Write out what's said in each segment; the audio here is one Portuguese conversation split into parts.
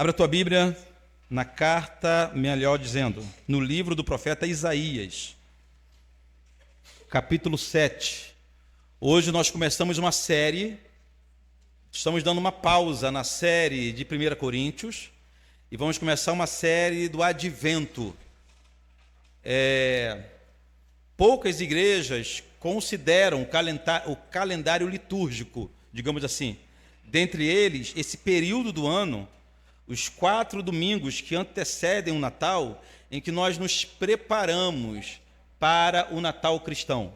Abra a tua Bíblia na carta, melhor dizendo, no livro do profeta Isaías, capítulo 7. Hoje nós começamos uma série, estamos dando uma pausa na série de 1 Coríntios e vamos começar uma série do Advento. Poucas igrejas consideram o calendário litúrgico, digamos assim. Dentre eles, esse período do ano, os 4 domingos que antecedem o Natal, em que nós nos preparamos para o Natal cristão,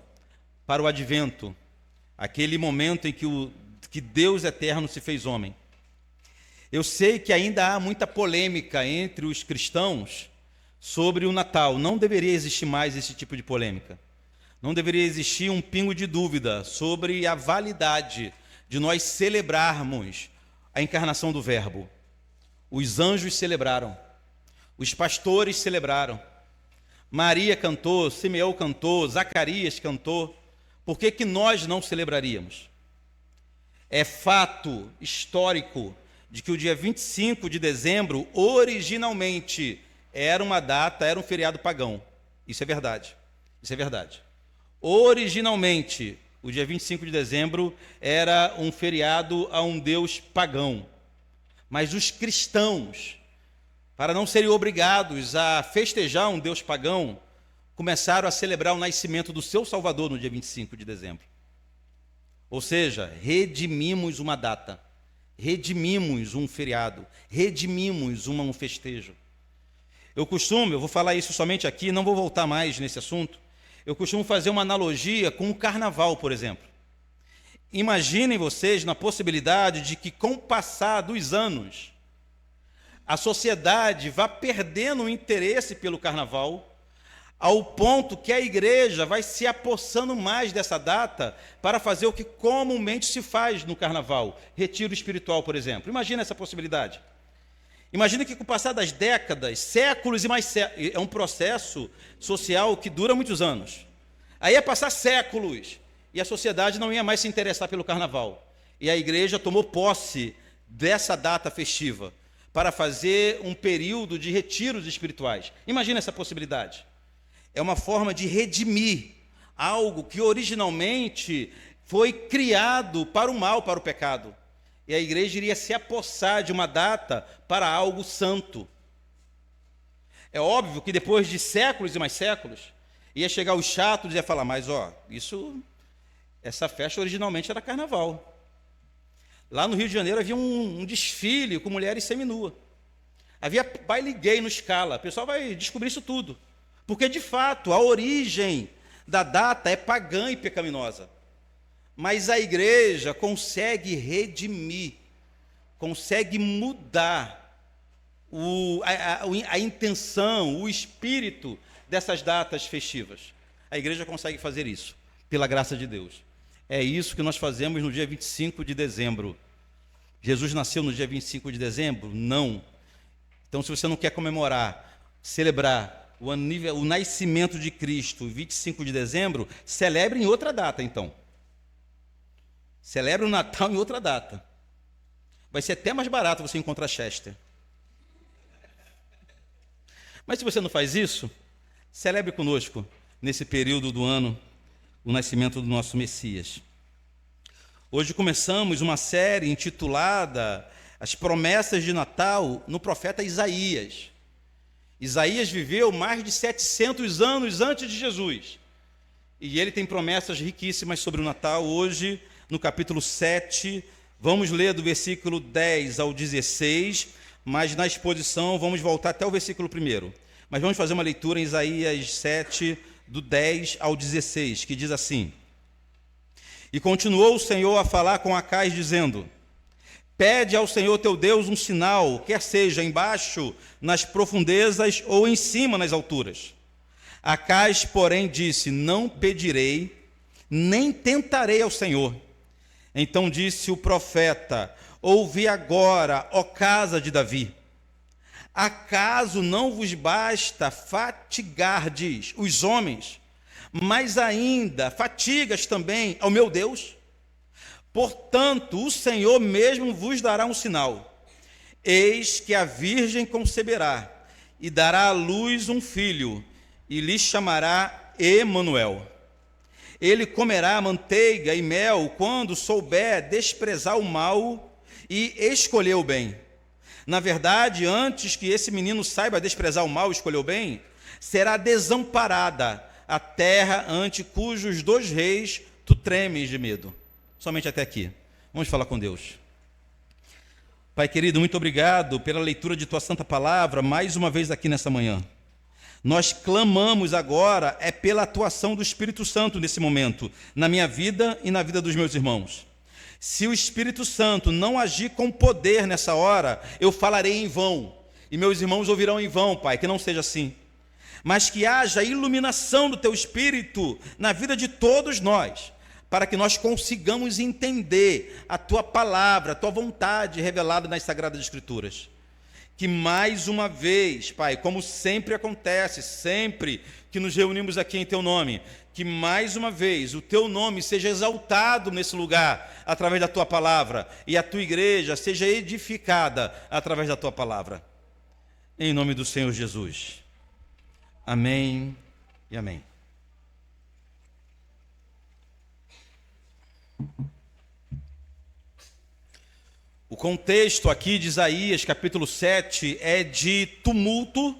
para o Advento, aquele momento em que Deus eterno se fez homem. Eu sei que ainda há muita polêmica entre os cristãos sobre o Natal. Não deveria existir mais esse tipo de polêmica. Não deveria existir um pingo de dúvida sobre a validade de nós celebrarmos a encarnação do Verbo. Os anjos celebraram, os pastores celebraram, Maria cantou, Simeão cantou, Zacarias cantou. Por que nós não celebraríamos? É fato histórico de que o dia 25 de dezembro, originalmente, era um feriado pagão. Isso é verdade. Isso é verdade. Originalmente, o dia 25 de dezembro era um feriado a um deus pagão. Mas os cristãos, para não serem obrigados a festejar um deus pagão, começaram a celebrar o nascimento do seu Salvador no dia 25 de dezembro. Ou seja, redimimos uma data, redimimos um feriado, redimimos um festejo. Eu vou falar isso somente aqui, não vou voltar mais nesse assunto. Eu costumo fazer uma analogia com o carnaval, por exemplo. Imaginem vocês na possibilidade de que, com o passar dos anos, a sociedade vá perdendo o interesse pelo carnaval, ao ponto que a igreja vai se apossando mais dessa data para fazer o que comumente se faz no carnaval, retiro espiritual, por exemplo. Imagina essa possibilidade. Imagina que, com o passar das décadas, séculos e mais séculos, é um processo social que dura muitos anos. Aí ia passar séculos e a sociedade não ia mais se interessar pelo carnaval. E a igreja tomou posse dessa data festiva para fazer um período de retiros espirituais. Imagina essa possibilidade. É uma forma de redimir algo que originalmente foi criado para o mal, para o pecado. E a igreja iria se apossar de uma data para algo santo. É óbvio que depois de séculos e mais séculos, ia chegar os chatos e ia falar, mas essa festa originalmente era carnaval. Lá no Rio de Janeiro havia um desfile com mulheres seminua. Havia baile gay no Scala. O pessoal vai descobrir isso tudo. Porque, de fato, a origem da data é pagã e pecaminosa. Mas a igreja consegue redimir, consegue mudar a intenção, o espírito dessas datas festivas. A igreja consegue fazer isso, pela graça de Deus. É isso que nós fazemos no dia 25 de dezembro. Jesus nasceu no dia 25 de dezembro? Não. Então, se você não quer celebrar o nascimento de Cristo, 25 de dezembro, celebre em outra data, então. Celebre o Natal em outra data. Vai ser até mais barato você encontrar Chester. Mas se você não faz isso, celebre conosco, nesse período do ano, o nascimento do nosso Messias. Hoje começamos uma série intitulada As Promessas de Natal no profeta Isaías. Isaías viveu mais de 700 anos antes de Jesus. E ele tem promessas riquíssimas sobre o Natal. Hoje, no capítulo 7, vamos ler do versículo 10 ao 16, mas na exposição vamos voltar até o versículo 1. Mas vamos fazer uma leitura em Isaías 7, do 10 ao 16, que diz assim: E continuou o Senhor a falar com Acais, dizendo: Pede ao Senhor teu Deus um sinal, quer seja embaixo nas profundezas ou em cima nas alturas. Acais, porém, disse: Não pedirei, nem tentarei ao Senhor. Então disse o profeta: Ouvi agora, ó casa de Davi. Acaso não vos basta fatigardes os homens, mas ainda fatigas também ao meu Deus? Portanto, o Senhor mesmo vos dará um sinal. Eis que a virgem conceberá e dará à luz um filho, e lhe chamará Emanuel. Ele comerá manteiga e mel quando souber desprezar o mal e escolher o bem. Na verdade, antes que esse menino saiba desprezar o mal e escolher o bem, será desamparada a terra ante cujos 2 reis tu tremes de medo. Somente até aqui. Vamos falar com Deus. Pai querido, muito obrigado pela leitura de tua santa palavra, mais uma vez aqui nessa manhã. Nós clamamos agora pela atuação do Espírito Santo nesse momento, na minha vida e na vida dos meus irmãos. Se o Espírito Santo não agir com poder nessa hora, eu falarei em vão, e meus irmãos ouvirão em vão, Pai, que não seja assim. Mas que haja iluminação do teu Espírito na vida de todos nós, para que nós consigamos entender a tua palavra, a tua vontade revelada nas Sagradas Escrituras. Que mais uma vez, Pai, como sempre acontece, sempre que nos reunimos aqui em teu nome, que mais uma vez o teu nome seja exaltado nesse lugar, através da tua palavra, e a tua igreja seja edificada através da tua palavra. Em nome do Senhor Jesus. Amém e amém. O contexto aqui de Isaías, capítulo 7, é de tumulto,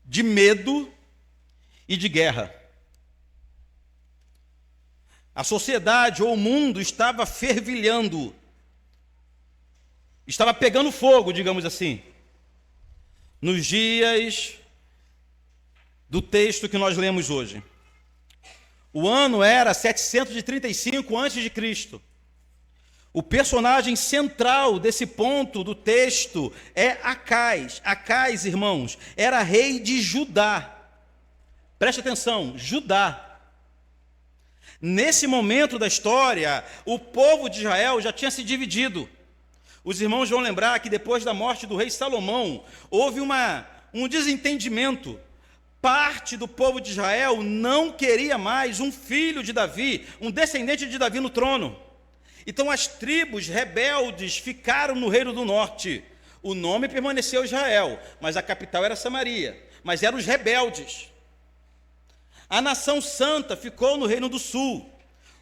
de medo e de guerra. A sociedade ou o mundo estava fervilhando, estava pegando fogo, digamos assim, nos dias do texto que nós lemos hoje. O ano era 735 a.C. O personagem central desse ponto do texto é Acais. Acais, irmãos, era rei de Judá. Preste atenção, Judá. Nesse momento da história, o povo de Israel já tinha se dividido. Os irmãos vão lembrar que depois da morte do rei Salomão, houve um desentendimento. Parte do povo de Israel não queria mais um filho de Davi, um descendente de Davi no trono. Então as tribos rebeldes ficaram no reino do norte. O nome permaneceu Israel, mas a capital era Samaria. Mas eram os rebeldes. A nação santa ficou no reino do sul.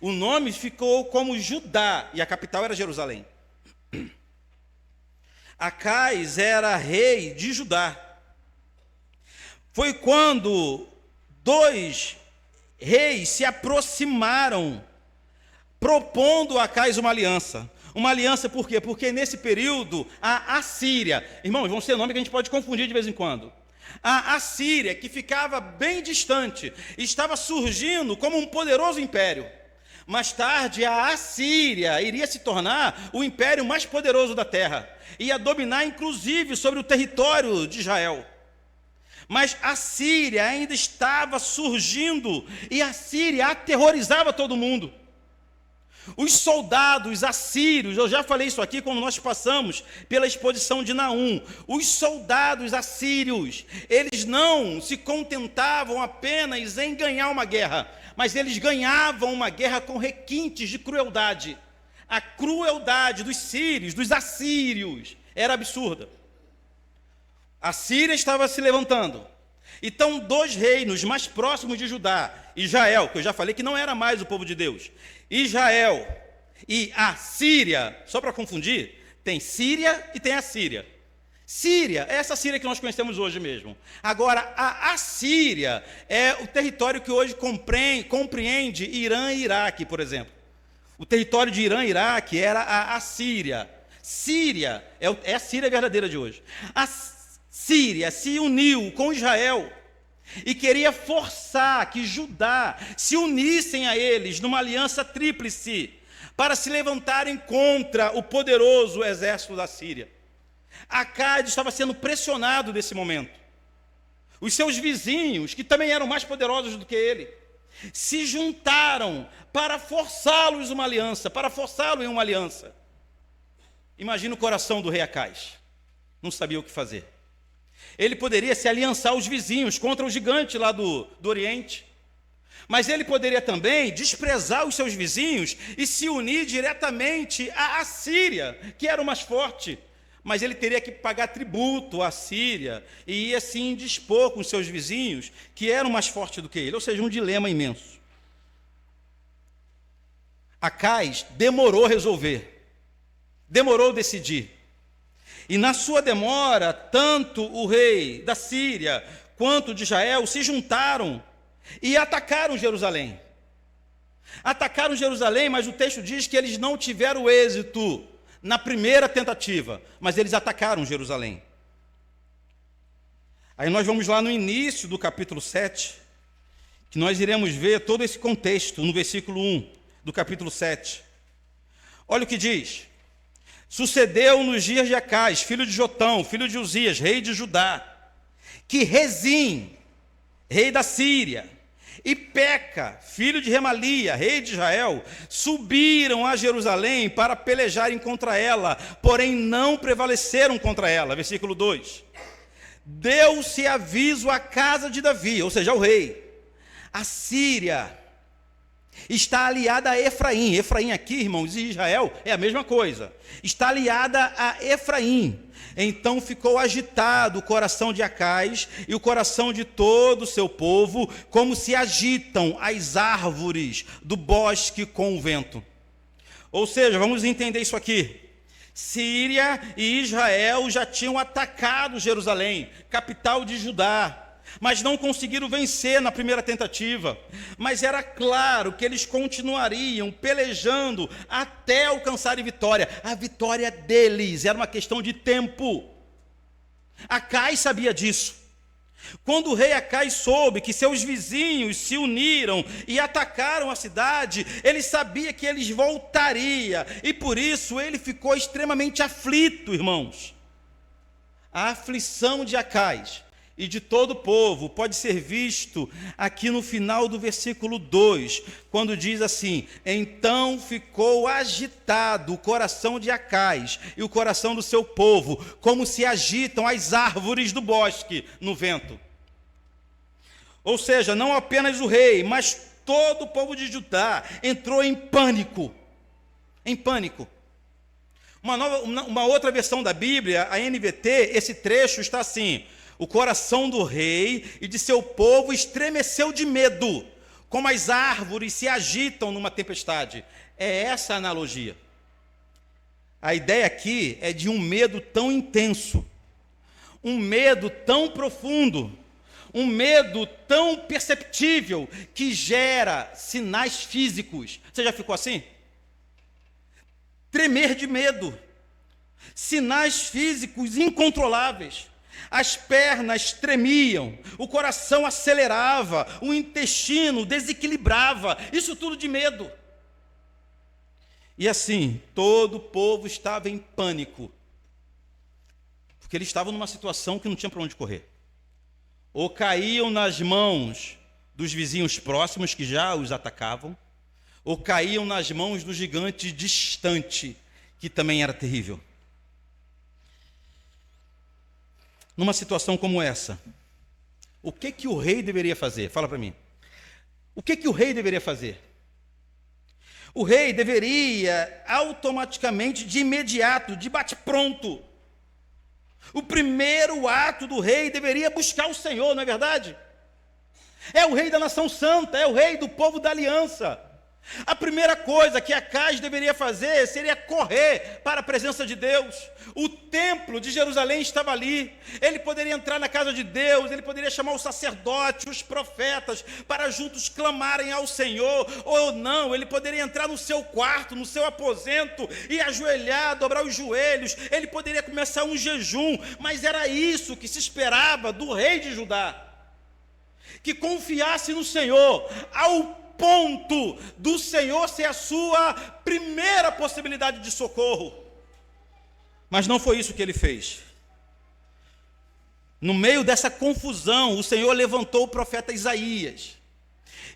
O nome ficou como Judá, e a capital era Jerusalém. Acais era rei de Judá. Foi quando 2 reis se aproximaram, propondo a Acais uma aliança. Uma aliança por quê? Porque nesse período a Assíria, irmãos, vão ser nomes que a gente pode confundir de vez em quando. A Assíria, que ficava bem distante, estava surgindo como um poderoso império. Mais tarde, a Assíria iria se tornar o império mais poderoso da terra. Ia dominar, inclusive, sobre o território de Israel. Mas a Síria ainda estava surgindo, e a Síria aterrorizava todo mundo. Os soldados assírios, eu já falei isso aqui quando nós passamos pela exposição de Naum. Os soldados assírios, eles não se contentavam apenas em ganhar uma guerra, mas eles ganhavam uma guerra com requintes de crueldade. A crueldade dos sírios, dos assírios, era absurda. A Síria estava se levantando. Então, 2 reinos mais próximos de Judá, Israel, que eu já falei que não era mais o povo de Deus, Israel e a Síria, só para confundir, tem Síria e tem a Síria. Síria é essa Síria que nós conhecemos hoje mesmo. Agora, a Assíria é o território que hoje compreende Irã e Iraque, por exemplo. O território de Irã e Iraque era a Assíria. Síria é a Síria verdadeira de hoje. A Síria se uniu com Israel e queria forçar que Judá se unissem a eles numa aliança tríplice para se levantarem contra o poderoso exército da Síria. Acais estava sendo pressionado nesse momento. Os seus vizinhos, que também eram mais poderosos do que ele, se juntaram para forçá-los uma aliança, para forçá-lo em uma aliança. Imagina o coração do rei Acais. Não sabia o que fazer. Ele poderia se aliançar aos vizinhos contra o gigante lá do Oriente. Mas ele poderia também desprezar os seus vizinhos e se unir diretamente à Assíria, que era o mais forte, mas ele teria que pagar tributo à Síria e ia se indispor com seus vizinhos, que eram mais fortes do que ele, ou seja, um dilema imenso. Acais demorou a resolver, demorou a decidir. E na sua demora, tanto o rei da Síria quanto de Israel se juntaram e atacaram Jerusalém. Atacaram Jerusalém, mas o texto diz que eles não tiveram êxito na primeira tentativa, mas eles atacaram Jerusalém. Aí nós vamos lá no início do capítulo 7, que nós iremos ver todo esse contexto no versículo 1 do capítulo 7. Olha o que diz: sucedeu nos dias de Acais, filho de Jotão, filho de Uzias, rei de Judá, que Rezim, rei da Síria, e Peca, filho de Remalia, rei de Israel, subiram a Jerusalém para pelejarem contra ela, porém não prevaleceram contra ela. Versículo 2. Deu-se aviso à casa de Davi, ou seja, ao rei: a Síria está aliada a Efraim. Efraim aqui, irmãos, e Israel é a mesma coisa. Está aliada a Efraim. Então ficou agitado o coração de Acais e o coração de todo o seu povo, como se agitam as árvores do bosque com o vento. Ou seja, vamos entender isso aqui. Síria e Israel já tinham atacado Jerusalém, capital de Judá, mas não conseguiram vencer na primeira tentativa. Mas era claro que eles continuariam pelejando até alcançarem vitória. A vitória deles era uma questão de tempo. Acais sabia disso. Quando o rei Acais soube que seus vizinhos se uniram e atacaram a cidade, ele sabia que eles voltariam, e por isso ele ficou extremamente aflito, irmãos. A aflição de Acais e de todo o povo pode ser visto aqui no final do versículo 2, quando diz assim: então ficou agitado o coração de Acais e o coração do seu povo, como se agitam as árvores do bosque no vento. Ou seja, não apenas o rei, mas todo o povo de Judá entrou em pânico. Em pânico. Uma outra versão da Bíblia, a NVT, esse trecho está assim: o coração do rei e de seu povo estremeceu de medo, como as árvores se agitam numa tempestade. É essa a analogia. A ideia aqui é de um medo tão intenso, um medo tão profundo, um medo tão perceptível, que gera sinais físicos. Você já ficou assim? Tremer de medo, sinais físicos incontroláveis. As pernas tremiam, o coração acelerava, o intestino desequilibrava, isso tudo de medo. E assim, todo o povo estava em pânico, porque eles estavam numa situação que não tinha para onde correr. Ou caíam nas mãos dos vizinhos próximos que já os atacavam, ou caíam nas mãos do gigante distante, que também era terrível. Numa situação como essa, o que o rei deveria fazer? Fala para mim. O que o rei deveria fazer? O rei deveria automaticamente, de imediato, de bate-pronto, o primeiro ato do rei deveria buscar o Senhor, não é verdade? É o rei da nação santa, é o rei do povo da aliança. A primeira coisa que Acais deveria fazer seria correr para a presença de Deus. O templo de Jerusalém estava ali. Ele poderia entrar na casa de Deus, ele poderia chamar o sacerdote, os profetas, para juntos clamarem ao Senhor. Ou não, ele poderia entrar no seu quarto, no seu aposento, e ajoelhar, dobrar os joelhos. Ele poderia começar um jejum, mas era isso que se esperava do rei de Judá, que confiasse no Senhor, ao ponto do Senhor ser a sua primeira possibilidade de socorro. Mas não foi isso que ele fez. No meio dessa confusão, o Senhor levantou o profeta Isaías.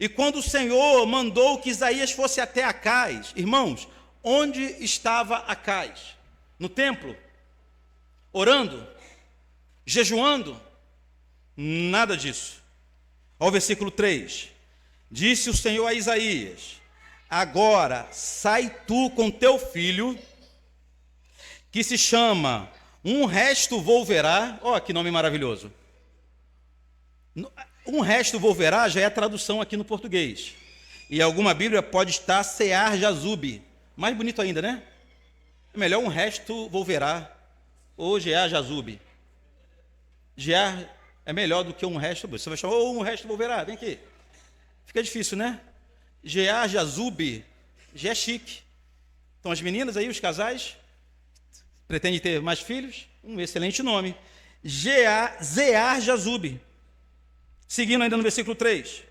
E quando o Senhor mandou que Isaías fosse até Acais, irmãos, onde estava Acais? No templo? Orando? Jejuando? Nada disso. Ao versículo 3. Disse o Senhor a Isaías: agora sai tu com teu filho, que se chama Um resto volverá, ó, que nome maravilhoso. Um resto volverá já é a tradução aqui no português. E alguma Bíblia pode estar Sear Jazub. Mais bonito ainda, né? É melhor um resto volverá ou Gear Jazub. Gear é melhor do que um resto. Você vai chamar, um resto volverá, vem aqui. Fica difícil, né? Gear Jazub já é chique. Então as meninas aí, os casais, pretendem ter mais filhos? Um excelente nome. Zear Jazub. Seguindo ainda no versículo 3.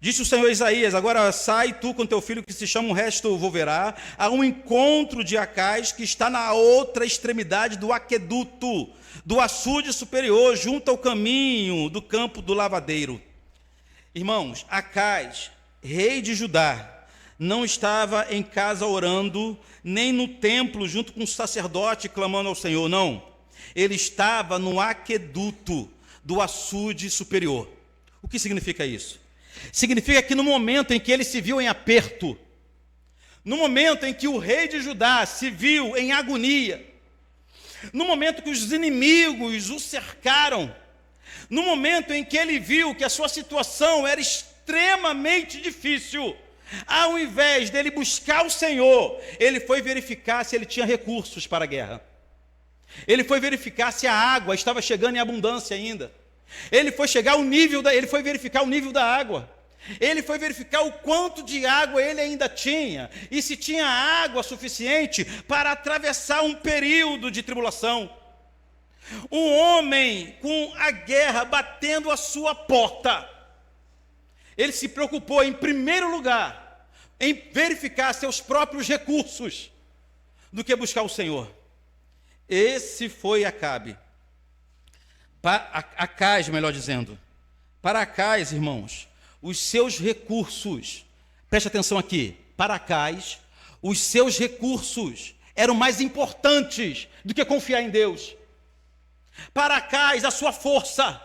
Disse o Senhor a Isaías: agora sai tu com teu filho que se chama um resto volverá, a um encontro de Acais que está na outra extremidade do aqueduto, do açude superior, junto ao caminho do campo do lavadeiro. Irmãos, Acais, rei de Judá, não estava em casa orando, nem no templo junto com o sacerdote clamando ao Senhor, não. Ele estava no aqueduto do açude superior. O que significa isso? Significa que no momento em que ele se viu em aperto, no momento em que o rei de Judá se viu em agonia, no momento que os inimigos o cercaram, no momento em que ele viu que a sua situação era extremamente difícil, ao invés dele buscar o Senhor, ele foi verificar se ele tinha recursos para a guerra. Ele foi verificar se a água estava chegando em abundância ainda. Ele foi verificar o nível da água. Ele foi verificar o quanto de água ele ainda tinha e se tinha água suficiente para atravessar um período de tribulação. Um homem com a guerra batendo a sua porta. Ele se preocupou em primeiro lugar em verificar seus próprios recursos do que buscar o Senhor. Esse foi Acabe. Acais, melhor dizendo. Para Acais, irmãos, os seus recursos, preste atenção aqui, para Acais, os seus recursos eram mais importantes do que confiar em Deus. Para Acais, a sua força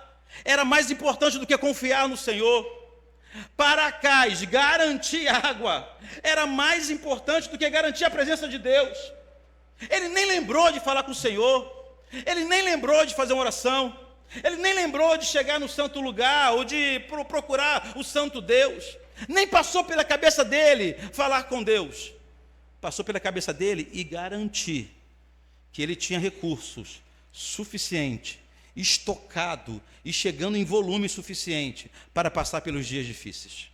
era mais importante do que confiar no Senhor. Para Acais, garantir água era mais importante do que garantir a presença de Deus. Ele nem lembrou de falar com o Senhor, ele nem lembrou de fazer uma oração, ele nem lembrou de chegar no santo lugar ou de procurar o santo Deus. Nem passou pela cabeça dele falar com Deus. Passou pela cabeça dele e garantir que ele tinha recursos suficientes, estocado e chegando em volume suficiente para passar pelos dias difíceis.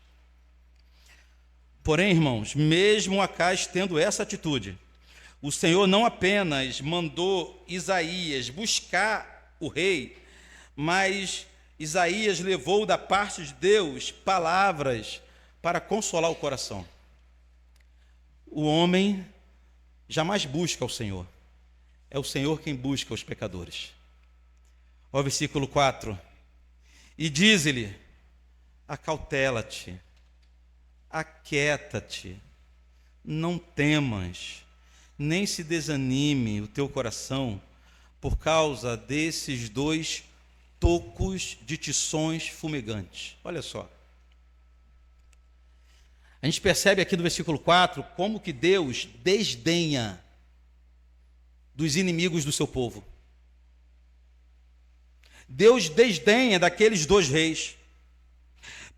Porém, irmãos, mesmo Acais tendo essa atitude, o Senhor não apenas mandou Isaías buscar o rei, mas Isaías levou da parte de Deus palavras para consolar o coração. O homem jamais busca o Senhor. É o Senhor quem busca os pecadores. Ó, versículo 4. E diz-lhe: acautela-te, aquieta-te, não temas, nem se desanime o teu coração por causa desses dois tocos de tições fumegantes. Olha só. A gente percebe aqui no versículo 4 como que Deus desdenha dos inimigos do seu povo. Deus desdenha daqueles dois reis.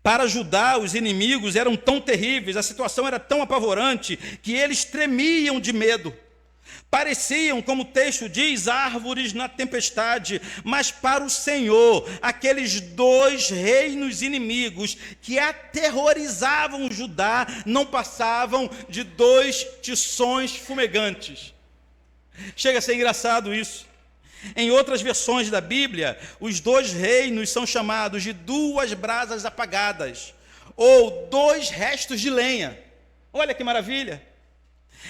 Para Judá, os inimigos eram tão terríveis, a situação era tão apavorante, que eles tremiam de medo. Pareciam, como o texto diz, árvores na tempestade, mas para o Senhor, aqueles dois reinos inimigos que aterrorizavam Judá, não passavam de dois tições fumegantes. Chega a ser engraçado isso. Em outras versões da Bíblia, os dois reinos são chamados de duas brasas apagadas, ou dois restos de lenha. Olha que maravilha!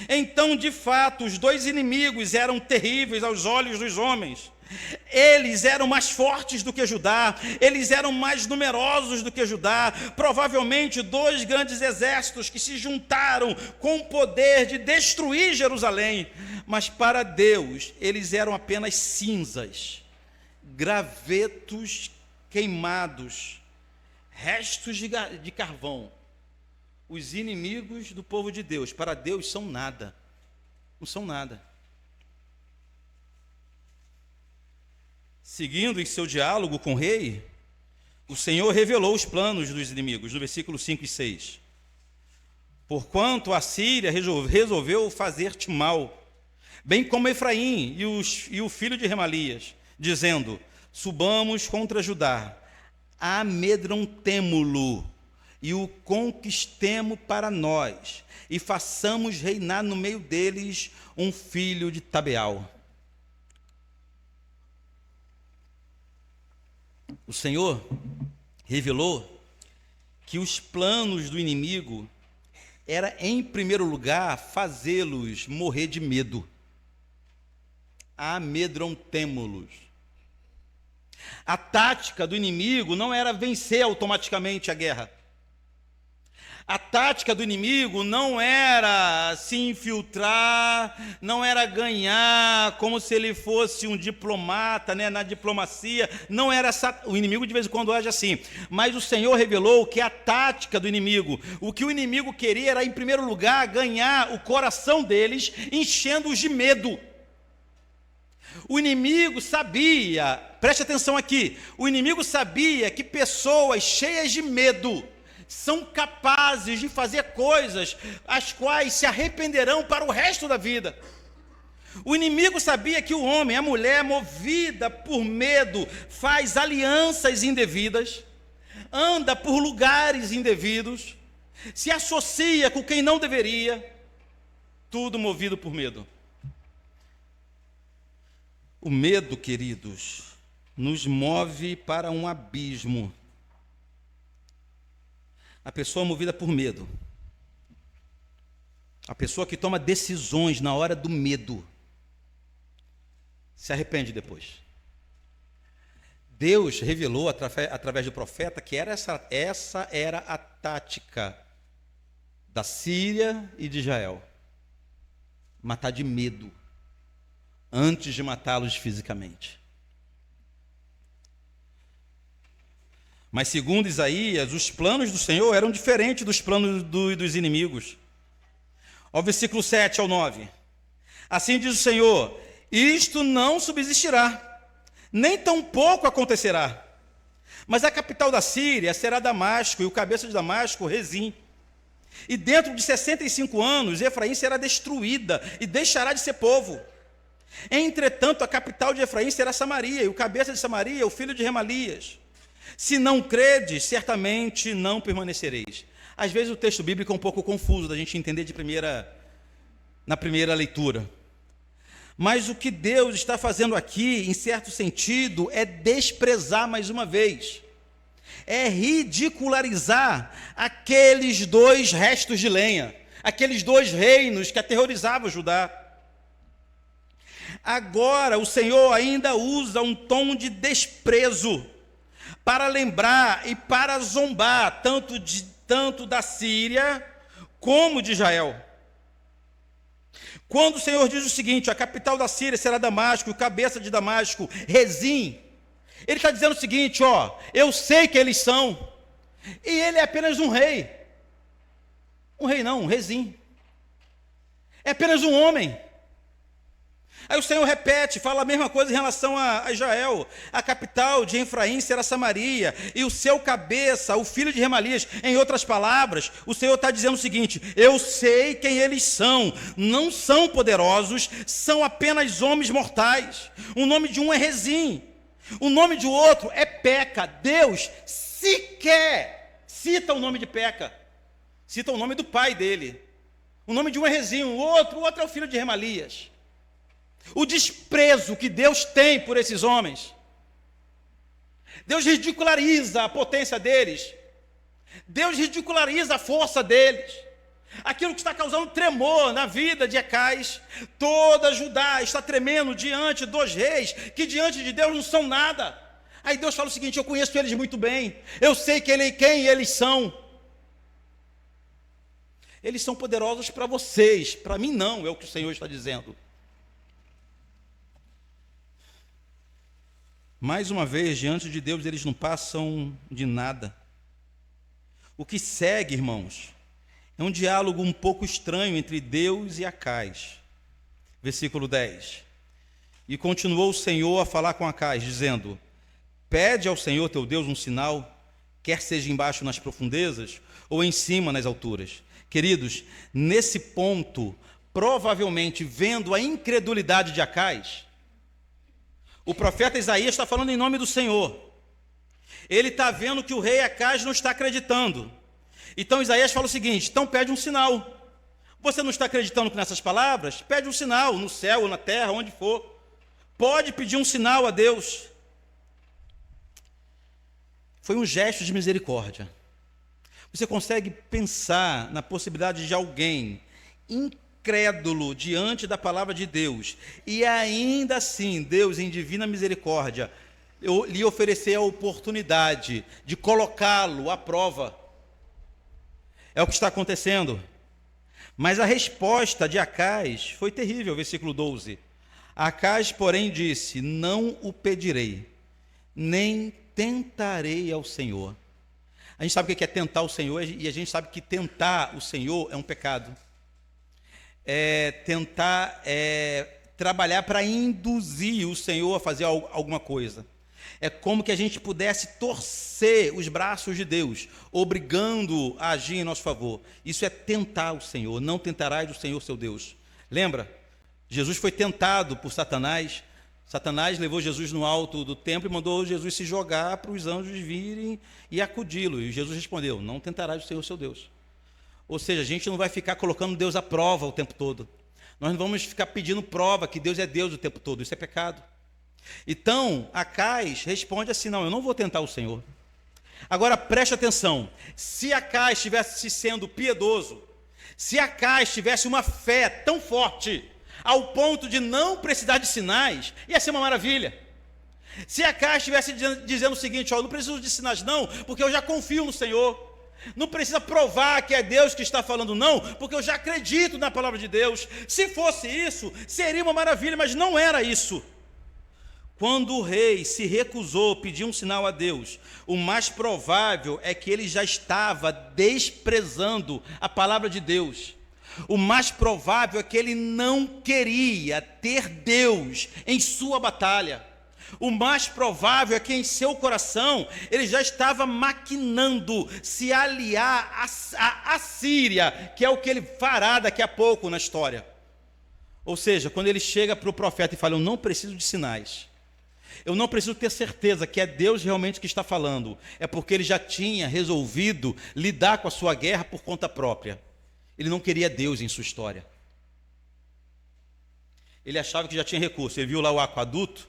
Então, de fato, os dois inimigos eram terríveis aos olhos dos homens. Eles eram mais fortes do que Judá, eles eram mais numerosos do que Judá, provavelmente dois grandes exércitos que se juntaram com o poder de destruir Jerusalém, mas para Deus eles eram apenas cinzas, gravetos queimados, restos de carvão. Os inimigos do povo de Deus, para Deus, são nada, não são nada. seguindo em seu diálogo com o rei, o Senhor revelou os planos dos inimigos, no versículo 5 e 6. Porquanto a Síria resolveu fazer-te mal, bem como Efraim e o filho de Remalias, dizendo: subamos contra Judá, amedrontemo-lo e o conquistemo para nós, e façamos reinar no meio deles um filho de Tabeal. O Senhor revelou que os planos do inimigo era, em primeiro lugar, fazê-los morrer de medo. Amedrontemo-los. A tática do inimigo não era vencer automaticamente a guerra. A tática do inimigo não era se infiltrar, não era ganhar como se ele fosse um diplomata, né, na diplomacia. Não era essa. O inimigo de vez em quando age assim. Mas o Senhor revelou que a tática do inimigo, o que o inimigo queria era, em primeiro lugar, ganhar o coração deles, enchendo-os de medo. O inimigo sabia, preste atenção aqui, o inimigo sabia que pessoas cheias de medo são capazes de fazer coisas as quais se arrependerão para o resto da vida. O inimigo sabia que o homem, a mulher, movida por medo, faz alianças indevidas, anda por lugares indevidos, se associa com quem não deveria, tudo movido por medo. O medo, queridos, nos move para um abismo. A pessoa movida por medo, a pessoa que toma decisões na hora do medo, se arrepende depois. Deus revelou através do profeta que essa era a tática da Síria e de Israel: matar de medo, antes de matá-los fisicamente. Mas segundo Isaías, os planos do Senhor eram diferentes dos planos dos inimigos. Ao versículo 7 ao 9. Assim diz o Senhor: isto não subsistirá, nem tampouco acontecerá. Mas a capital da Síria será Damasco, e o cabeça de Damasco, Rezim. E dentro de 65 anos, Efraim será destruída e deixará de ser povo. Entretanto, a capital de Efraim será Samaria, e o cabeça de Samaria, o filho de Remalias. Se não credes, certamente não permanecereis. Às vezes o texto bíblico é um pouco confuso da gente entender na primeira leitura. Mas o que Deus está fazendo aqui, em certo sentido, é desprezar mais uma vez. É ridicularizar aqueles dois restos de lenha, aqueles dois reinos que aterrorizavam Judá. Agora o Senhor ainda usa um tom de desprezo para lembrar e para zombar tanto da Síria como de Israel. Quando o Senhor diz o seguinte: a capital da Síria será Damasco, e o cabeça de Damasco, Rezim, ele está dizendo o seguinte: eu sei que eles são, e ele é apenas um rei. Um rei não, um Rezim. É apenas um homem. Aí o Senhor repete, fala a mesma coisa em relação a Israel. A capital de Efraim será Samaria, e o seu cabeça, o filho de Remalias. Em outras palavras, o Senhor está dizendo o seguinte: eu sei quem eles são, não são poderosos, são apenas homens mortais. O nome de um é Rezim, o nome de outro é Peca. Deus sequer cita o nome de Peca, cita o nome do pai dele. O nome de um é Rezim, o outro é o filho de Remalias. O desprezo que Deus tem por esses homens. Deus ridiculariza a potência deles. Deus ridiculariza a força deles. Aquilo que está causando tremor na vida de Acais. Toda Judá está tremendo diante dos reis, que diante de Deus não são nada. Aí Deus fala o seguinte: eu conheço eles muito bem. Eu sei quem eles são. Eles são poderosos para vocês, para mim não, é o que o Senhor está dizendo. Mais uma vez, diante de Deus, eles não passam de nada. O que segue, irmãos, é um diálogo um pouco estranho entre Deus e Acais. Versículo 10. E continuou o Senhor a falar com Acais, dizendo: pede ao Senhor teu Deus um sinal, quer seja embaixo nas profundezas ou em cima nas alturas. Queridos, nesse ponto, provavelmente vendo a incredulidade de Acais, o profeta Isaías está falando em nome do Senhor. Ele está vendo que o rei Acais não está acreditando. Então Isaías fala o seguinte: então pede um sinal. Você não está acreditando nessas palavras? Pede um sinal, no céu ou na terra, onde for. Pode pedir um sinal a Deus. Foi um gesto de misericórdia. Você consegue pensar na possibilidade de alguém incrédulo diante da palavra de Deus, e ainda assim Deus, em divina misericórdia, lhe oferecer a oportunidade de colocá-lo à prova? É o que está acontecendo. Mas a resposta de Acais foi terrível, versículo 12. Acais, porém, disse: não o pedirei, nem tentarei ao Senhor. A gente sabe o que é tentar o Senhor, e a gente sabe que tentar o Senhor é um pecado. Tentar trabalhar para induzir o Senhor a fazer alguma coisa. É como que a gente pudesse torcer os braços de Deus, obrigando a agir em nosso favor. Isso é tentar o Senhor. Não tentarás o Senhor seu Deus. Lembra? Jesus foi tentado por Satanás. Satanás levou Jesus no alto do templo e mandou Jesus se jogar para os anjos virem e acudi-lo. E Jesus respondeu: não tentarás o Senhor seu Deus. Ou seja, a gente não vai ficar colocando Deus à prova o tempo todo. Nós não vamos ficar pedindo prova que Deus é Deus o tempo todo. Isso é pecado. Então, Acais responde assim: não, eu não vou tentar o Senhor. Agora, preste atenção. Se Acais estivesse sendo piedoso, se Acais tivesse uma fé tão forte, ao ponto de não precisar de sinais, ia ser uma maravilha. Se Acais estivesse dizendo o seguinte: não preciso de sinais não, porque eu já confio no Senhor. Não precisa provar que é Deus que está falando não, porque eu já acredito na palavra de Deus. Se fosse isso, seria uma maravilha, mas não era isso. Quando o rei se recusou a pedir um sinal a Deus, o mais provável é que ele já estava desprezando a palavra de Deus. O mais provável é que ele não queria ter Deus em sua batalha. O mais provável é que em seu coração ele já estava maquinando se aliar à Assíria, que é o que ele fará daqui a pouco na história. Ou seja, quando ele chega para o profeta e fala: eu não preciso de sinais, eu não preciso ter certeza que é Deus realmente que está falando, é porque ele já tinha resolvido lidar com a sua guerra por conta própria. Ele não queria Deus em sua história. Ele achava que já tinha recurso. Ele viu lá o aqueduto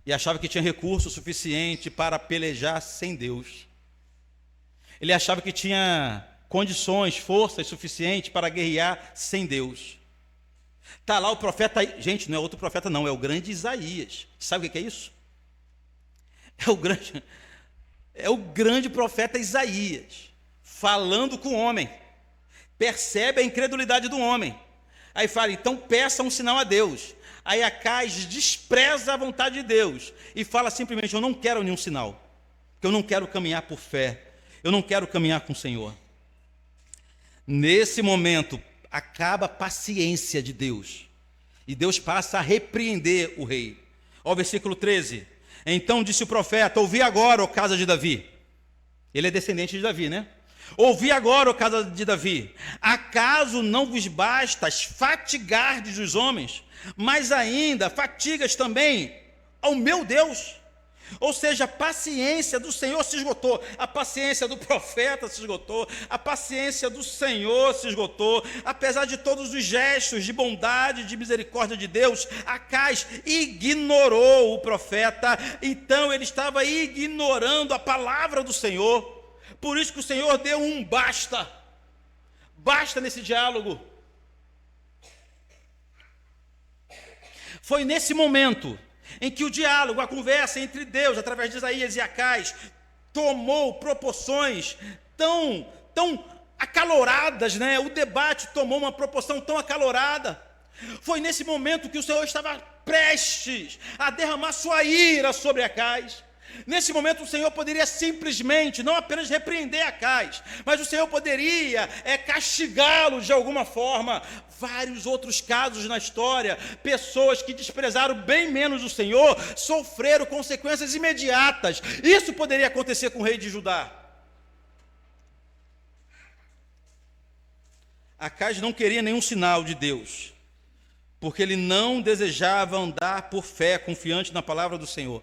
e achava que tinha recurso suficiente para pelejar sem Deus. Ele achava que tinha condições, forças suficientes para guerrear sem Deus. Está lá o profeta, gente, não é outro profeta não, é o grande Isaías. Sabe o que é isso? É o grande profeta Isaías, falando com o homem. Percebe a incredulidade do homem. Aí fala: então peça um sinal a Deus. Aí Acais despreza a vontade de Deus e fala simplesmente: eu não quero nenhum sinal, porque eu não quero caminhar por fé, eu não quero caminhar com o Senhor. Nesse momento, acaba a paciência de Deus, e Deus passa a repreender o rei. Ó, versículo 13: então disse o profeta: ouvi agora, ó casa de Davi. Ele é descendente de Davi, né? Ouvi agora, ó casa de Davi, acaso não vos basta fatigardes os homens, mas ainda fatigas também ao meu Deus? Ou seja, a paciência do Senhor se esgotou, a paciência do profeta se esgotou, a paciência do Senhor se esgotou. Apesar de todos os gestos de bondade, de misericórdia de Deus, Acais ignorou o profeta. Então ele estava ignorando a palavra do Senhor. Por isso que o Senhor deu um basta. Basta nesse diálogo. Foi nesse momento em que o diálogo, a conversa entre Deus, através de Isaías e Acais, tomou proporções tão acaloradas, né? O debate tomou uma proporção tão acalorada. Foi nesse momento que o Senhor estava prestes a derramar sua ira sobre Acais. Nesse momento o Senhor poderia simplesmente, não apenas repreender Acais, mas o Senhor poderia castigá-lo de alguma forma. Vários outros casos na história, pessoas que desprezaram bem menos o Senhor, sofreram consequências imediatas. Isso poderia acontecer com o rei de Judá. Acais não queria nenhum sinal de Deus, porque ele não desejava andar por fé, confiante na palavra do Senhor.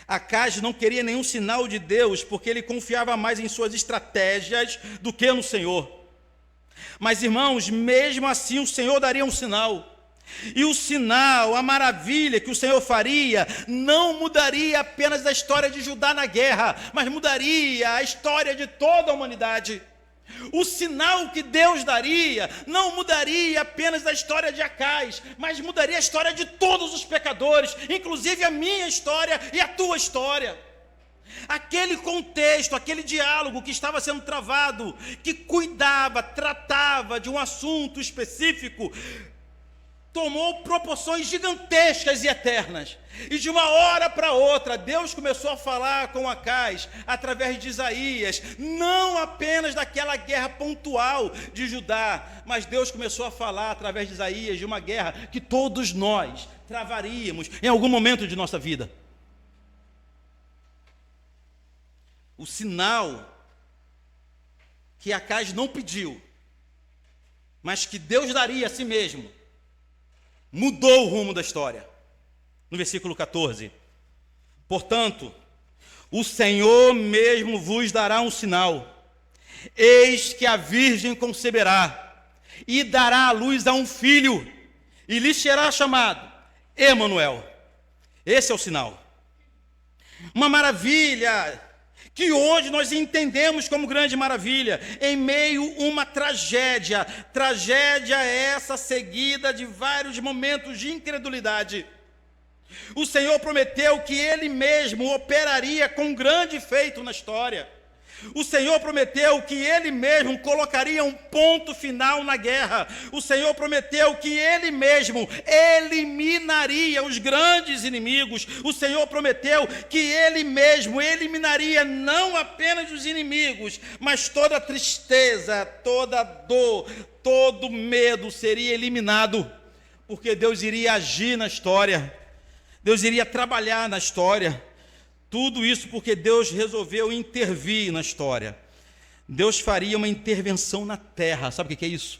Acais não queria nenhum sinal de Deus, porque ele confiava mais em suas estratégias do que no Senhor. Mas, irmãos, mesmo assim o Senhor daria um sinal. E o sinal, a maravilha que o Senhor faria, não mudaria apenas a história de Judá na guerra, mas mudaria a história de toda a humanidade. O sinal que Deus daria não mudaria apenas a história de Acais, mas mudaria a história de todos os pecadores, inclusive a minha história e a tua história. Aquele contexto, aquele diálogo que estava sendo travado, que cuidava, tratava de um assunto específico, tomou proporções gigantescas e eternas. E de uma hora para outra, Deus começou a falar com Acais através de Isaías, não apenas daquela guerra pontual de Judá, mas Deus começou a falar através de Isaías de uma guerra que todos nós travaríamos em algum momento de nossa vida. O sinal que Acais não pediu, mas que Deus daria a si mesmo, mudou o rumo da história. No versículo 14: portanto, o Senhor mesmo vos dará um sinal. Eis que a virgem conceberá e dará à luz a um filho, e lhe será chamado Emanuel. Esse é o sinal. Uma maravilha que hoje nós entendemos como grande maravilha, em meio a uma tragédia. Tragédia essa seguida de vários momentos de incredulidade. O Senhor prometeu que Ele mesmo operaria com grande feito na história. O Senhor prometeu que Ele mesmo colocaria um ponto final na guerra. O Senhor prometeu que Ele mesmo eliminaria os grandes inimigos. O Senhor prometeu que Ele mesmo eliminaria não apenas os inimigos, mas toda a tristeza, toda a dor, todo o medo seria eliminado, porque Deus iria agir na história. Deus iria trabalhar na história. Tudo isso porque Deus resolveu intervir na história. Deus faria uma intervenção na terra. Sabe o que é isso?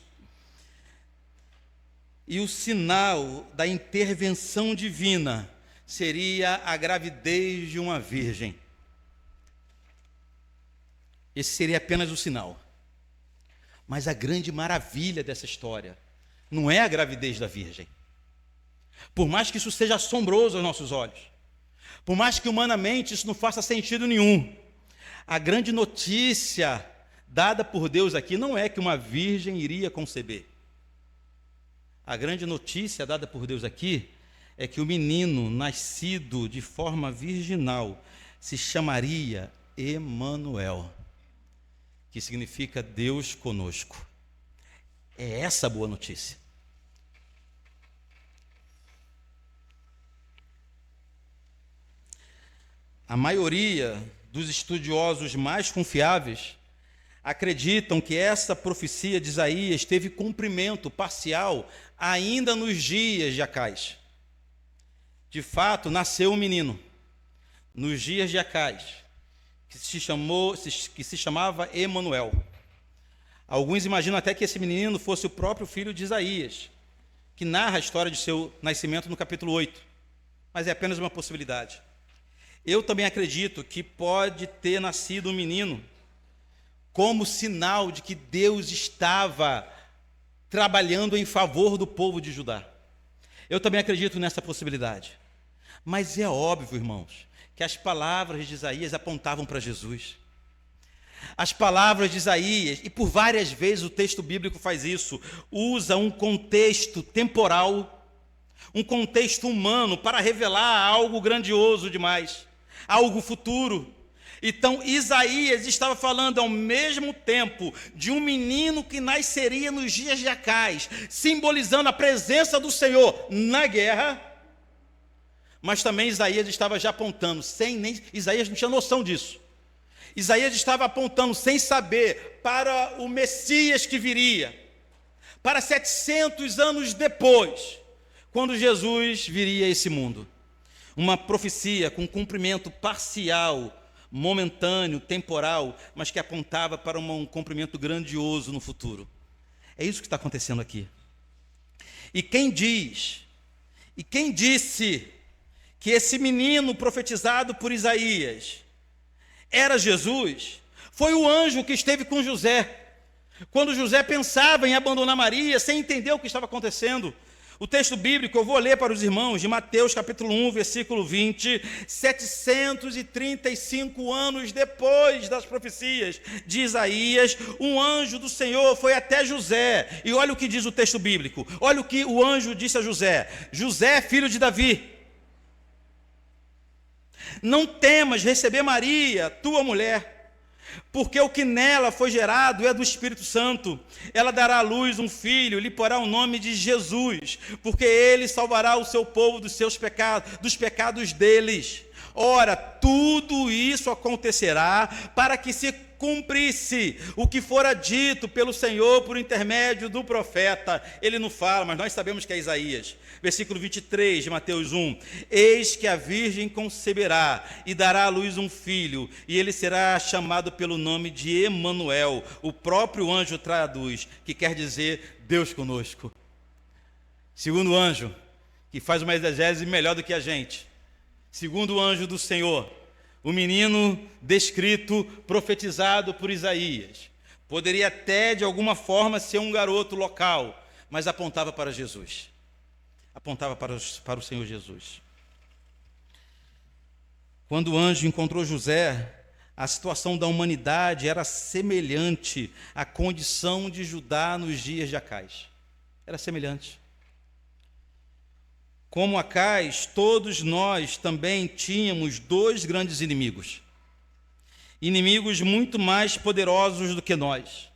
E o sinal da intervenção divina seria a gravidez de uma virgem. Esse seria apenas o sinal. Mas a grande maravilha dessa história não é a gravidez da virgem. Por mais que isso seja assombroso aos nossos olhos, por mais que humanamente isso não faça sentido nenhum, a grande notícia dada por Deus aqui não é que uma virgem iria conceber. A grande notícia dada por Deus aqui é que o menino nascido de forma virginal se chamaria Emanuel, que significa Deus conosco. É essa a boa notícia. A maioria dos estudiosos mais confiáveis acreditam que essa profecia de Isaías teve cumprimento parcial ainda nos dias de Acais. De fato, nasceu um menino nos dias de Acais, que se chamava Emanuel. Alguns imaginam até que esse menino fosse o próprio filho de Isaías, que narra a história de seu nascimento no capítulo 8, mas é apenas uma possibilidade. Eu também acredito que pode ter nascido um menino como sinal de que Deus estava trabalhando em favor do povo de Judá. Eu também acredito nessa possibilidade. Mas é óbvio, irmãos, que as palavras de Isaías apontavam para Jesus. As palavras de Isaías, e por várias vezes o texto bíblico faz isso, usa um contexto temporal, um contexto humano para revelar algo grandioso demais, algo futuro. Então Isaías estava falando ao mesmo tempo de um menino que nasceria nos dias de Acais, simbolizando a presença do Senhor na guerra, Mas também Isaías estava já apontando, Isaías não tinha noção disso. Isaías estava apontando, sem saber, para o Messias que viria, para 700 anos depois, quando Jesus viria a esse mundo. Uma profecia com cumprimento parcial, momentâneo, temporal, mas que apontava para um cumprimento grandioso no futuro. É isso que está acontecendo aqui. E quem disse que esse menino profetizado por Isaías era Jesus, foi o anjo que esteve com José. Quando José pensava em abandonar Maria, sem entender o que estava acontecendo. O texto bíblico, eu vou ler para os irmãos, de Mateus capítulo 1, versículo 20, 735 anos depois das profecias de Isaías, um anjo do Senhor foi até José. E olha o que diz o texto bíblico, olha o que o anjo disse a José: José, filho de Davi, não temas receber Maria, tua mulher, porque o que nela foi gerado é do Espírito Santo. Ela dará à luz um filho, lhe porá o nome de Jesus, porque ele salvará o seu povo dos seus pecados, dos pecados deles. Ora, tudo isso acontecerá para que se cumprisse o que fora dito pelo Senhor por intermédio do profeta. Ele não fala, mas nós sabemos que é Isaías. Versículo 23 de Mateus 1. Eis que a virgem conceberá e dará à luz um filho, e ele será chamado pelo nome de Emanuel. O próprio anjo traduz, que quer dizer Deus conosco. Segundo anjo, que faz uma exegese melhor do que a gente. Segundo o anjo do Senhor, o menino descrito, profetizado por Isaías, poderia até de alguma forma ser um garoto local, mas apontava para Jesus, apontava para o Senhor Jesus. Quando o anjo encontrou José, a situação da humanidade era semelhante à condição de Judá nos dias de Acais. Era semelhante. Como Acais, todos nós também tínhamos dois grandes inimigos. Inimigos muito mais poderosos do que nós.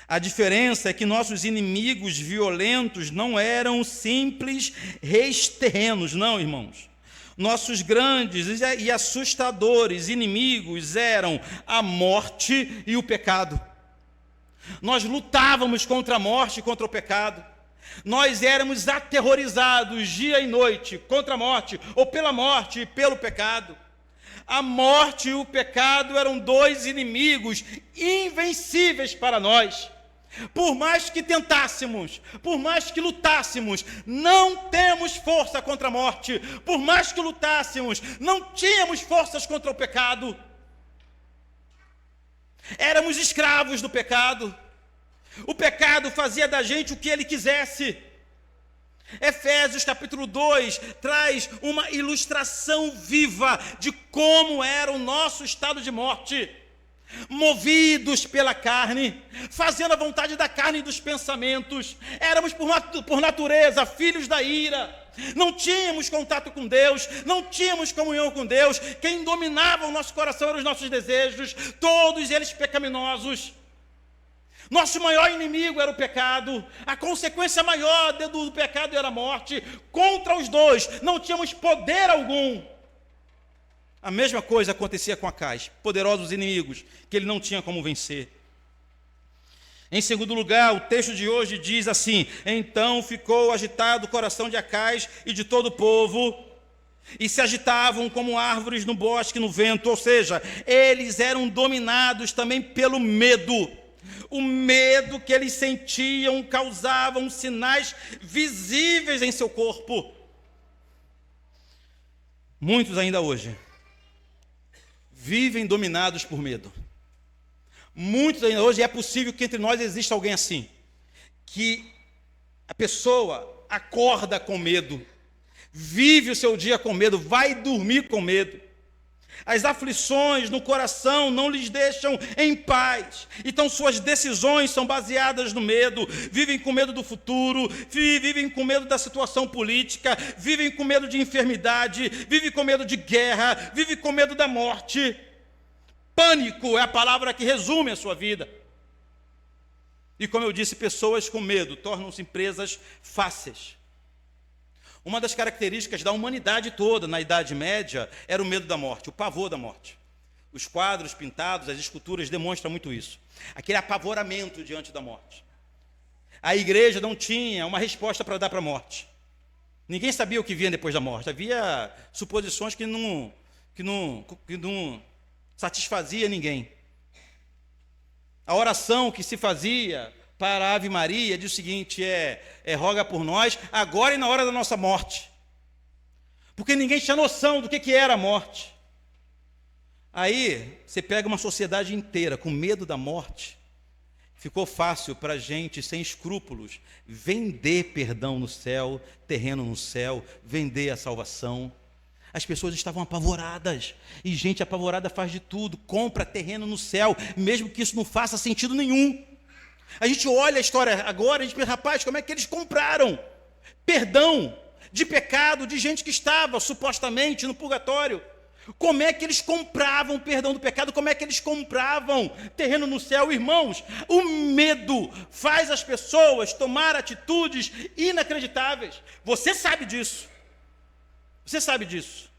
A diferença é que nossos inimigos violentos não eram simples reis terrenos, não, irmãos. Nossos grandes e assustadores inimigos eram a morte e o pecado. Nós lutávamos contra a morte e contra o pecado. Nós éramos aterrorizados dia e noite contra a morte, ou pela morte e pelo pecado. A morte e o pecado eram dois inimigos invencíveis para nós. Por mais que tentássemos, por mais que lutássemos, não temos força contra a morte. Por mais que lutássemos, não tínhamos forças contra o pecado. Éramos escravos do pecado. O pecado fazia da gente o que ele quisesse. Efésios capítulo 2 traz uma ilustração viva de como era o nosso estado de morte. Movidos pela carne, fazendo a vontade da carne e dos pensamentos. Éramos por natureza filhos da ira. Não tínhamos contato com Deus, não tínhamos comunhão com Deus. Quem dominava o nosso coração eram os nossos desejos, todos eles pecaminosos. Nosso maior inimigo era o pecado, a consequência maior do pecado era a morte. Contra os dois não tínhamos poder algum. A mesma coisa acontecia com Acais, poderosos inimigos que ele não tinha como vencer. Em segundo lugar, o texto de hoje diz assim: então ficou agitado o coração de Acais e de todo o povo, e se agitavam como árvores no bosque no vento, ou seja, eles eram dominados também pelo medo. O medo que eles sentiam causavam sinais visíveis em seu corpo. Muitos ainda hoje vivem dominados por medo. Muitos ainda hoje, é possível que entre nós exista alguém assim, que a pessoa acorda com medo, vive o seu dia com medo, vai dormir com medo. As aflições no coração não lhes deixam em paz. Então suas decisões são baseadas no medo. Vivem com medo do futuro, vivem com medo da situação política, vivem com medo de enfermidade, vivem com medo de guerra, vivem com medo da morte. Pânico é a palavra que resume a sua vida. E como eu disse, pessoas com medo tornam-se presas fáceis. Uma das características da humanidade toda na Idade Média era o medo da morte, o pavor da morte. Os quadros pintados, as esculturas demonstram muito isso. Aquele apavoramento diante da morte. A igreja não tinha uma resposta para dar para a morte. Ninguém sabia o que vinha depois da morte. Havia suposições que não satisfazia ninguém. A oração que se fazia para a Ave Maria diz o seguinte, roga por nós, agora e na hora da nossa morte. Porque ninguém tinha noção do que era a morte. Aí, você pega uma sociedade inteira com medo da morte, ficou fácil para a gente, sem escrúpulos, vender perdão no céu, terreno no céu, vender a salvação. As pessoas estavam apavoradas, e gente apavorada faz de tudo, compra terreno no céu, mesmo que isso não faça sentido nenhum. A gente olha a história agora, a gente pensa, rapaz, como é que eles compraram perdão de pecado de gente que estava supostamente no purgatório? Como é que eles compravam perdão do pecado? Como é que eles compravam terreno no céu? Irmãos, o medo faz as pessoas tomar atitudes inacreditáveis. Você sabe disso. Você sabe disso.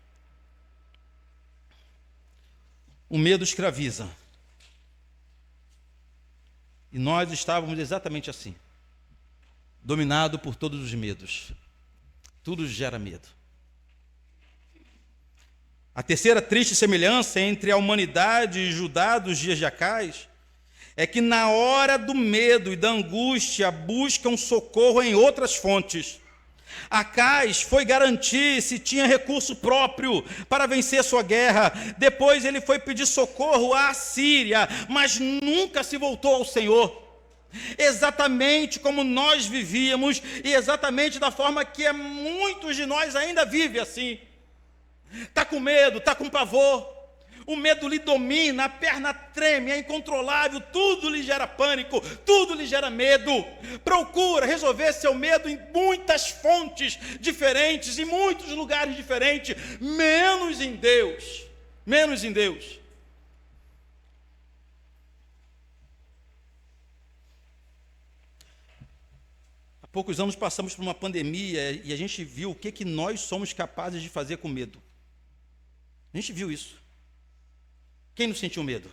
O medo escraviza. E nós estávamos exatamente assim, dominado por todos os medos. Tudo gera medo. A terceira triste semelhança entre a humanidade e Judá dos dias de Acais é que na hora do medo e da angústia buscam socorro em outras fontes. Acais foi garantir se tinha recurso próprio para vencer sua guerra. Depois ele foi pedir socorro à Síria, mas nunca se voltou ao Senhor. Exatamente como nós vivíamos e exatamente da forma que muitos de nós ainda vivem assim. Está com medo, está com pavor, o medo lhe domina, a perna treme, é incontrolável, tudo lhe gera pânico, tudo lhe gera medo. Procura resolver seu medo em muitas fontes diferentes, em muitos lugares diferentes, menos em Deus, menos em Deus. Há poucos anos passamos por uma pandemia e a gente viu o que nós somos capazes de fazer com medo. A gente viu isso. Quem não sentiu medo?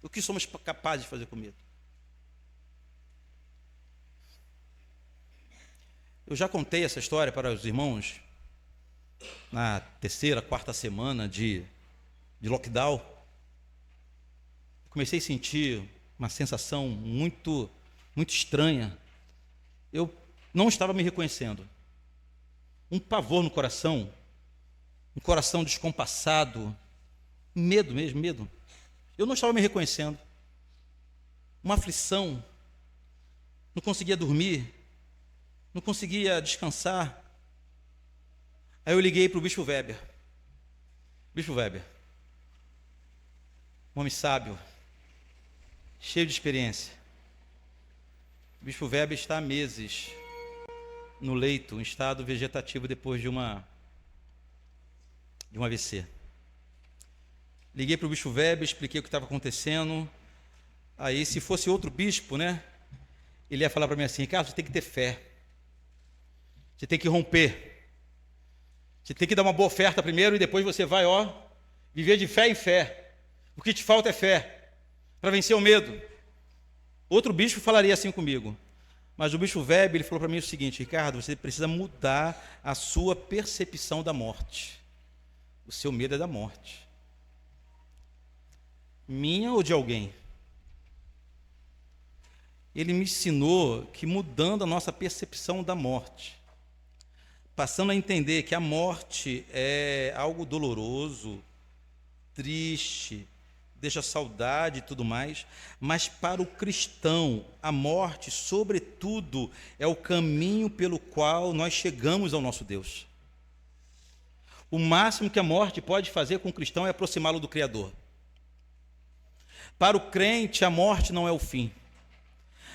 O que somos capazes de fazer com medo? Eu já contei essa história para os irmãos na terceira, quarta semana de lockdown. Comecei a sentir uma sensação muito estranha. Eu não estava me reconhecendo. Um pavor no coração, um coração descompassado, medo mesmo, medo. Eu não estava me reconhecendo. Uma aflição, não conseguia dormir, não conseguia descansar. Aí eu liguei para o Bispo Weber. Bispo Weber, um homem sábio, cheio de experiência. O Bispo Weber está há meses no leito, em estado vegetativo, depois de um AVC. Liguei para o Bispo Weber, expliquei o que estava acontecendo. Aí, se fosse outro bispo, ele ia falar para mim assim: Ricardo, você tem que ter fé. Você tem que romper. Você tem que dar uma boa oferta primeiro e depois você vai, viver de fé em fé. O que te falta é fé, para vencer o medo. Outro bispo falaria assim comigo. Mas o Bispo Weber, ele falou para mim o seguinte: Ricardo, você precisa mudar a sua percepção da morte. O seu medo é da morte. Minha ou de alguém? Ele me ensinou que mudando a nossa percepção da morte, passando a entender que a morte é algo doloroso, triste, deixa saudade e tudo mais, mas para o cristão, a morte, sobretudo, é o caminho pelo qual nós chegamos ao nosso Deus. O máximo que a morte pode fazer com o cristão é aproximá-lo do Criador. Para o crente, a morte não é o fim.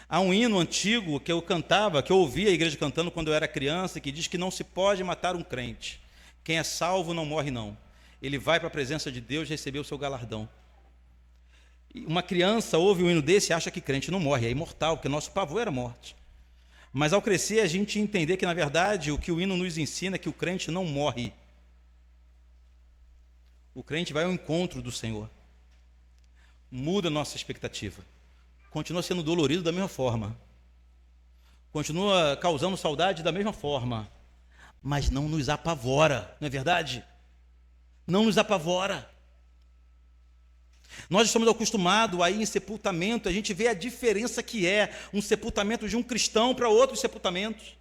Há um hino antigo que eu cantava, que eu ouvia a igreja cantando quando eu era criança, que diz que não se pode matar um crente. Quem é salvo não morre não. Ele vai para a presença de Deus receber o seu galardão. Uma criança ouve um hino desse e acha que crente não morre, é imortal, porque nosso pavor era a morte. Mas ao crescer, a gente entender que, na verdade, o que o hino nos ensina é que o crente não morre. O crente vai ao encontro do Senhor. Muda a nossa expectativa. Continua sendo dolorido da mesma forma. Continua causando saudade da mesma forma. Mas não nos apavora, não é verdade? Não nos apavora. Nós estamos acostumados a ir em sepultamento, a gente vê a diferença que é um sepultamento de um cristão para outros sepultamentos.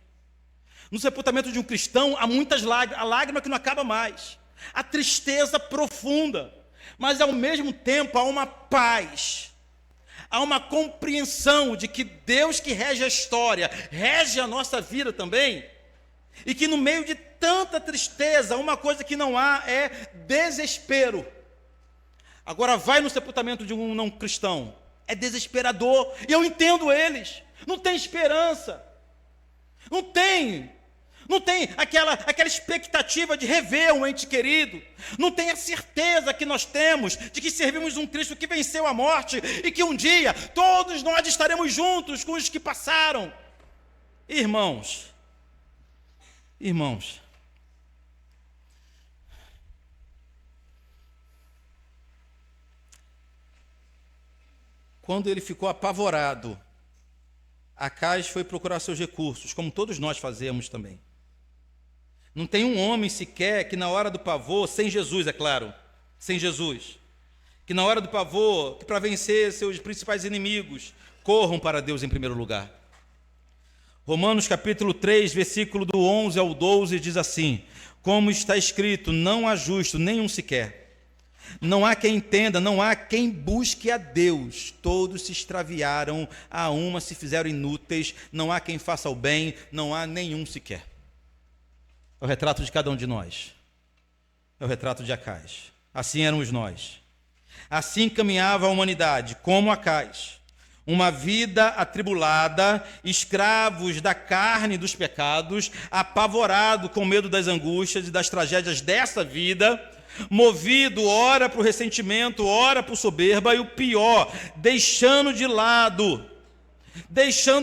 No sepultamento de um cristão há muitas lágrimas, a lágrima que não acaba mais, a tristeza profunda, mas ao mesmo tempo há uma paz, há uma compreensão de que Deus que rege a história, rege a nossa vida também, e que no meio de tanta tristeza, uma coisa que não há é desespero. Agora vai no sepultamento de um não cristão, é desesperador, e eu entendo eles, não tem esperança, não tem aquela expectativa de rever um ente querido, não tem a certeza que nós temos de que servimos um Cristo que venceu a morte e que um dia todos nós estaremos juntos com os que passaram. Irmãos, quando ele ficou apavorado, Acais foi procurar seus recursos, como todos nós fazemos também. Não tem um homem sequer que na hora do pavor, sem Jesus, é claro, sem Jesus, que na hora do pavor, que para vencer seus principais inimigos, corram para Deus em primeiro lugar. Romanos capítulo 3, versículo do 11 ao 12 diz assim: como está escrito, não há justo nenhum sequer. Não há quem entenda, não há quem busque a Deus. Todos se extraviaram, a uma se fizeram inúteis, não há quem faça o bem, não há nenhum sequer. É o retrato de cada um de nós. É o retrato de Acais. Assim éramos nós. Assim caminhava a humanidade, como Acais. Uma vida atribulada, escravos da carne e dos pecados, apavorado com medo das angústias e das tragédias dessa vida, movido ora para o ressentimento, ora para o soberba, e o pior, deixando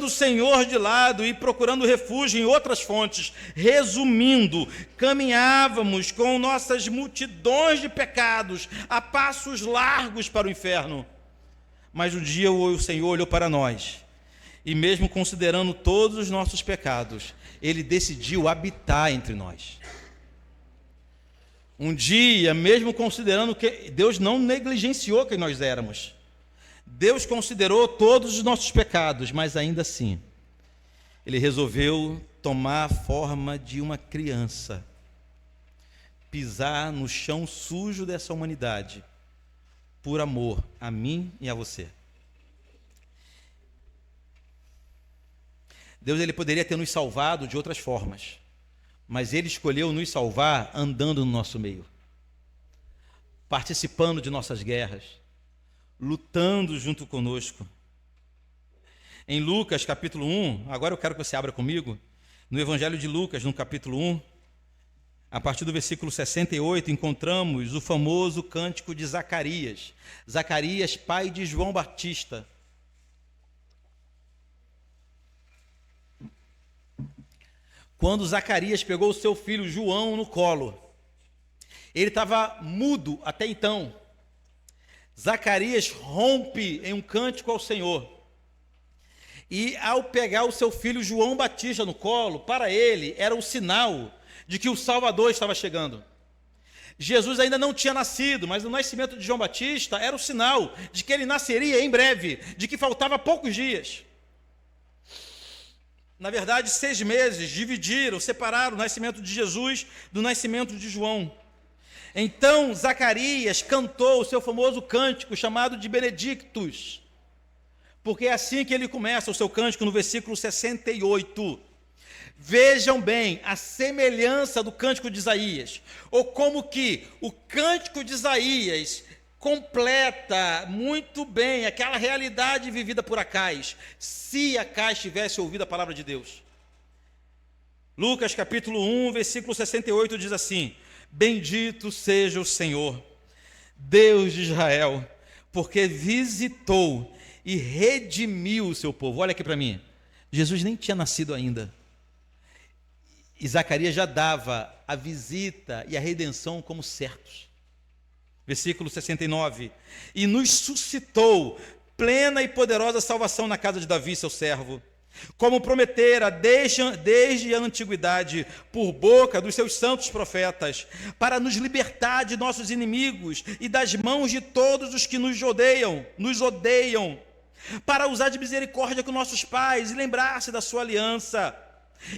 o Senhor de lado e procurando refúgio em outras fontes. Resumindo, caminhávamos com nossas multidões de pecados a passos largos para o inferno. Mas um dia o Senhor olhou para nós, e mesmo considerando todos os nossos pecados, Ele decidiu habitar entre nós. Um dia, mesmo considerando que Deus não negligenciou quem nós éramos, Deus considerou todos os nossos pecados, mas ainda assim, Ele resolveu tomar a forma de uma criança, pisar no chão sujo dessa humanidade, por amor a mim e a você. Deus, Ele poderia ter nos salvado de outras formas, mas Ele escolheu nos salvar andando no nosso meio, participando de nossas guerras, lutando junto conosco. Em Lucas capítulo 1, agora eu quero que você abra comigo, no Evangelho de Lucas, no capítulo 1, a partir do versículo 68, encontramos o famoso cântico de Zacarias. Zacarias, pai de João Batista. Quando Zacarias pegou o seu filho João no colo, ele estava mudo até então. Zacarias rompe em um cântico ao Senhor. E ao pegar o seu filho João Batista no colo, para ele era o sinal de que o Salvador estava chegando. Jesus ainda não tinha nascido, mas o nascimento de João Batista era o sinal de que ele nasceria em breve, de que faltava poucos dias. Na verdade, 6 meses dividiram, separaram o nascimento de Jesus do nascimento de João. Então, Zacarias cantou o seu famoso cântico chamado de Benedictus, porque é assim que ele começa o seu cântico no versículo 68. Vejam bem a semelhança do cântico de Isaías, ou como que o cântico de Isaías completa muito bem aquela realidade vivida por Acais, se Acais tivesse ouvido a palavra de Deus. Lucas capítulo 1, versículo 68 diz assim: bendito seja o Senhor, Deus de Israel, porque visitou e redimiu o seu povo. Olha aqui para mim, Jesus nem tinha nascido ainda. E Zacarias já dava a visita e a redenção como certos. Versículo 69. E nos suscitou plena e poderosa salvação na casa de Davi, seu servo, como prometera desde a antiguidade, por boca dos seus santos profetas, para nos libertar de nossos inimigos e das mãos de todos os que nos odeiam, para usar de misericórdia com nossos pais e lembrar-se da sua aliança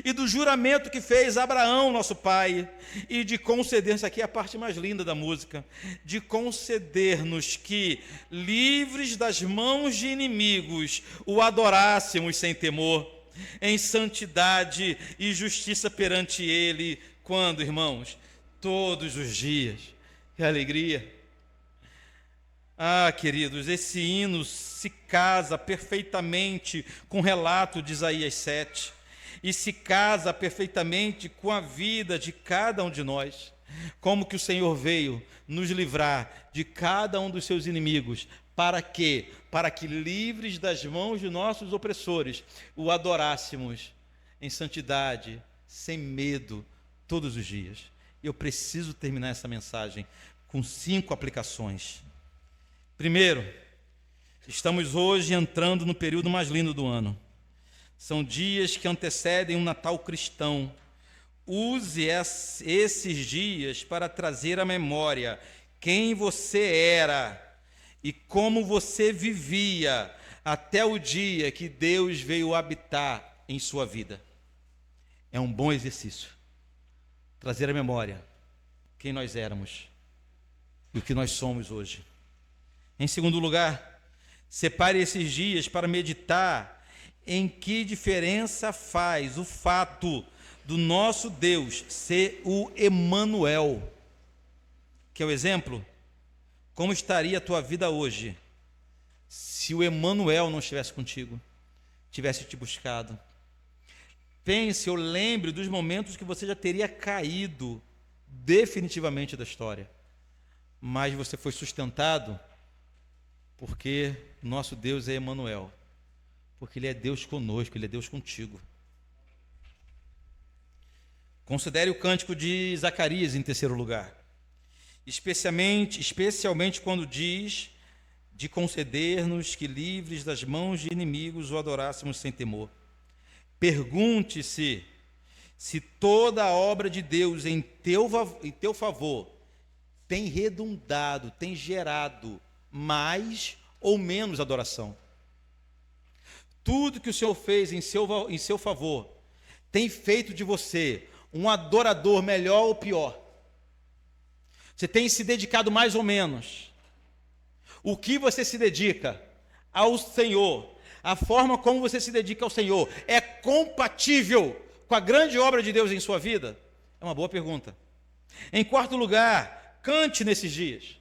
e do juramento que fez Abraão, nosso pai, e de conceder, isso aqui é a parte mais linda da música, de conceder-nos que, livres das mãos de inimigos, o adorássemos sem temor, em santidade e justiça perante ele, quando, irmãos? Todos os dias. Que alegria! Ah, queridos, esse hino se casa perfeitamente com o relato de Isaías 7, e se casa perfeitamente com a vida de cada um de nós. Como que o Senhor veio nos livrar de cada um dos seus inimigos. Para quê? Para que, livres das mãos de nossos opressores, o adorássemos em santidade, sem medo, todos os dias. Eu preciso terminar essa mensagem com 5 aplicações. Primeiro, estamos hoje entrando no período mais lindo do ano. São dias que antecedem um Natal cristão. Use esses dias para trazer à memória quem você era e como você vivia até o dia que Deus veio habitar em sua vida. É um bom exercício. Trazer à memória quem nós éramos e o que nós somos hoje. Em segundo lugar, separe esses dias para meditar em que diferença faz o fato do nosso Deus ser o Emanuel. Que é o exemplo? Como estaria a tua vida hoje se o Emanuel não estivesse contigo, tivesse te buscado? Pense ou lembre dos momentos que você já teria caído definitivamente da história, mas você foi sustentado porque nosso Deus é Emanuel. Porque Ele é Deus conosco, Ele é Deus contigo. Considere o cântico de Zacarias em terceiro lugar. Especialmente quando diz de conceder-nos que, livres das mãos de inimigos, o adorássemos sem temor. Pergunte-se se toda a obra de Deus em teu favor tem redundado, tem gerado mais ou menos adoração. Tudo que o Senhor fez em seu favor tem feito de você um adorador melhor ou pior? Você tem se dedicado mais ou menos? O que você se dedica ao Senhor, a forma como você se dedica ao Senhor, é compatível com a grande obra de Deus em sua vida? É uma boa pergunta. Em quarto lugar, cante nesses dias.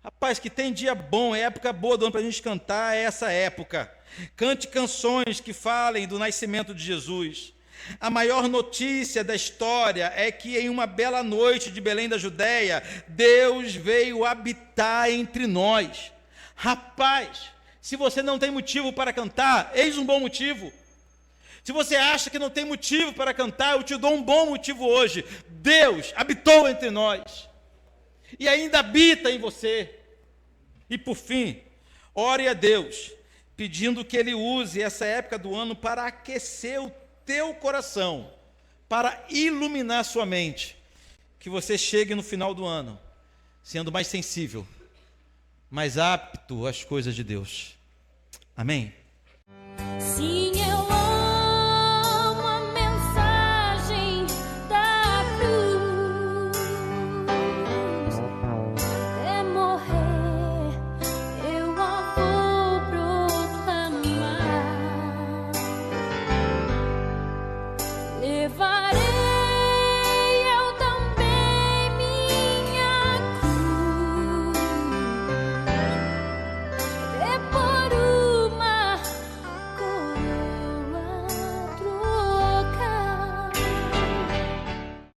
Rapaz, que tem dia bom, é época boa do ano para a gente cantar, é essa época. Cante canções que falem do nascimento de Jesus. A maior notícia da história é que em uma bela noite de Belém da Judéia, Deus veio habitar entre nós. Rapaz, se você não tem motivo para cantar, eis um bom motivo. Se você acha que não tem motivo para cantar, eu te dou um bom motivo hoje. Deus habitou entre nós e ainda habita em você. E por fim, ore a Deus, pedindo que Ele use essa época do ano para aquecer o teu coração, para iluminar sua mente, que você chegue no final do ano sendo mais sensível, mais apto às coisas de Deus. Amém?